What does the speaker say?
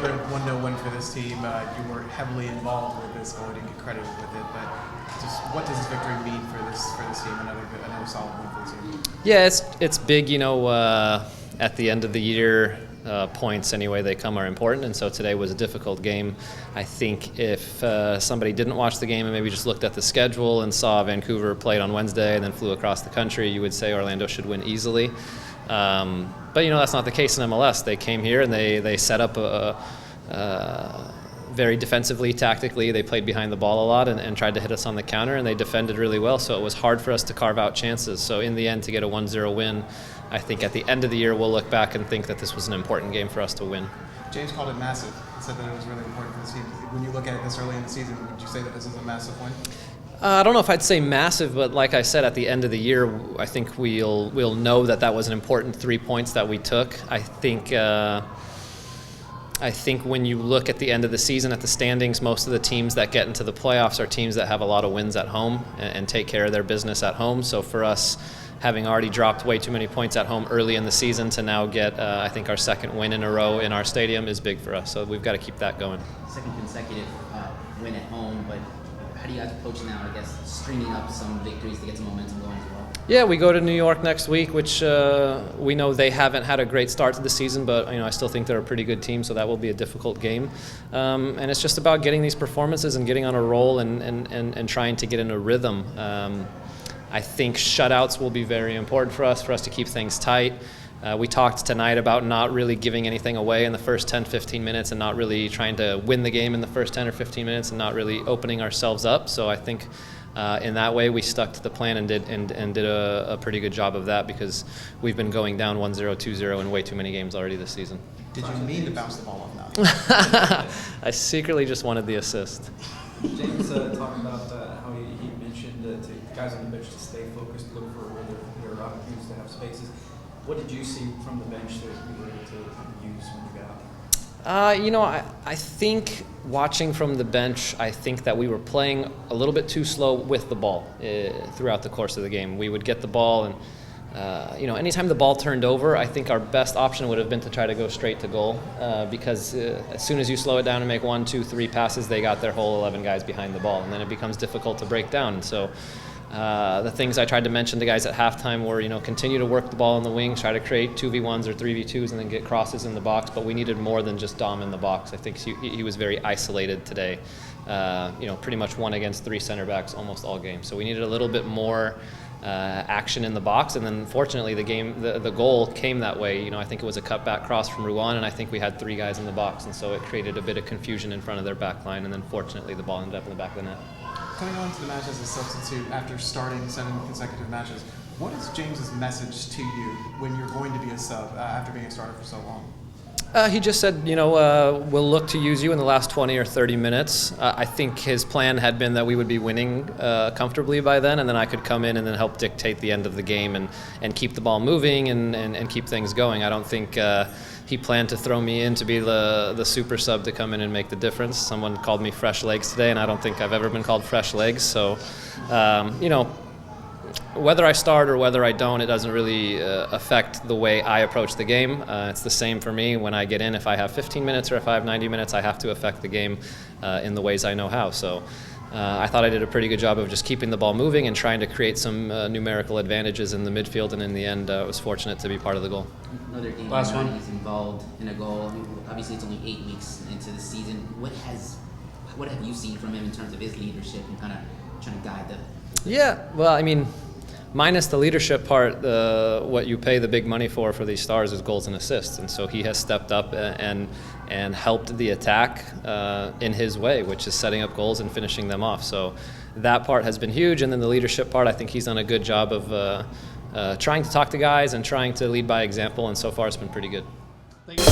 another 1-0 win for this team. You were heavily involved with this goal. You didn't get credited with it, but just what does this victory mean for this team? Another solid win for the team. Yeah, it's big. At the end of the year, points anyway they come are important, and so today was a difficult game. I think if somebody didn't watch the game and maybe just looked at the schedule and saw Vancouver played on Wednesday and then flew across the country, you would say Orlando should win easily. But that's not the case in MLS. They came here and they set up very defensively, tactically. They played behind the ball a lot and tried to hit us on the counter, and they defended really well, so it was hard for us to carve out chances. So in the end, to get a 1-0 win, I think at the end of the year we'll look back and think that this was an important game for us to win. James called it massive. He said that it was really important for the team. When you look at it this early in the season, would you say that this is a massive win? I don't know if I'd say massive, but like I said, at the end of the year, I think we'll know that was an important 3 points that we took. I think when you look at the end of the season at the standings, most of the teams that get into the playoffs are teams that have a lot of wins at home and take care of their business at home. So for us, having already dropped way too many points at home early in the season to now get, I think, our second win in a row in our stadium is big for us. So we've got to keep that going. Second consecutive win at home, but how do you guys approach now, I guess, stringing up some victories to get some momentum going as well? Yeah, we go to New York next week, which we know they haven't had a great start to the season, but I still think they're a pretty good team, so that will be a difficult game. And it's just about getting these performances and getting on a roll and trying to get in a rhythm. I think shutouts will be very important for us to keep things tight. We talked tonight about not really giving anything away in the first 10-15 minutes and not really trying to win the game in the first 10 or 15 minutes and not really opening ourselves up. So I think in that way we stuck to the plan and did a pretty good job of that, because we've been going down 1-0, 2-0 in way too many games already this season. Did you mean to bounce the ball off now? I secretly just wanted the assist. James talking about how he mentioned to guys on the bench to stay focused, look for where there are opportunities to have spaces. What did you see from the bench that you were able to use when you got out? I think watching from the bench, I think that we were playing a little bit too slow with the ball throughout the course of the game. We would get the ball and anytime the ball turned over, I think our best option would have been to try to go straight to goal, because as soon as you slow it down and make 1, 2, 3 passes, they got their whole 11 guys behind the ball, and then it becomes difficult to break down. And so the things I tried to mention to guys at halftime were, continue to work the ball in the wings, try to create 2v1s or 3v2s and then get crosses in the box, but we needed more than just Dom in the box. I think he was very isolated today, pretty much 1 against 3 center backs almost all game. So we needed a little bit more action in the box, and then fortunately the goal came that way. I think it was a cutback cross from Ruan, and I think we had 3 guys in the box, and so it created a bit of confusion in front of their back line, and then fortunately the ball ended up in the back of the net. Coming on to the match as a substitute after starting 7 consecutive matches, what is James's message to you when you're going to be a sub after being a starter for so long? He just said, we'll look to use you in the last 20 or 30 minutes. I think his plan had been that we would be winning comfortably by then, and then I could come in and then help dictate the end of the game and keep the ball moving and keep things going. I don't think he planned to throw me in to be the super sub to come in and make the difference. Someone called me fresh legs today, and I don't think I've ever been called fresh legs. So, whether I start or whether I don't, it doesn't really affect the way I approach the game. It's the same for me when I get in. If I have 15 minutes or if I have 90 minutes, I have to affect the game in the ways I know how. So I thought I did a pretty good job of just keeping the ball moving and trying to create some numerical advantages in the midfield, and in the end I was fortunate to be part of the goal. Another game he's involved in a goal. Obviously it's only 8 weeks into the season. What have you seen from him in terms of his leadership and kind of trying to guide the... Yeah, well, minus the leadership part, what you pay the big money for these stars is goals and assists, and so he has stepped up and helped the attack in his way, which is setting up goals and finishing them off. So that part has been huge, and then the leadership part, I think he's done a good job of trying to talk to guys and trying to lead by example, and so far it's been pretty good. Thank you.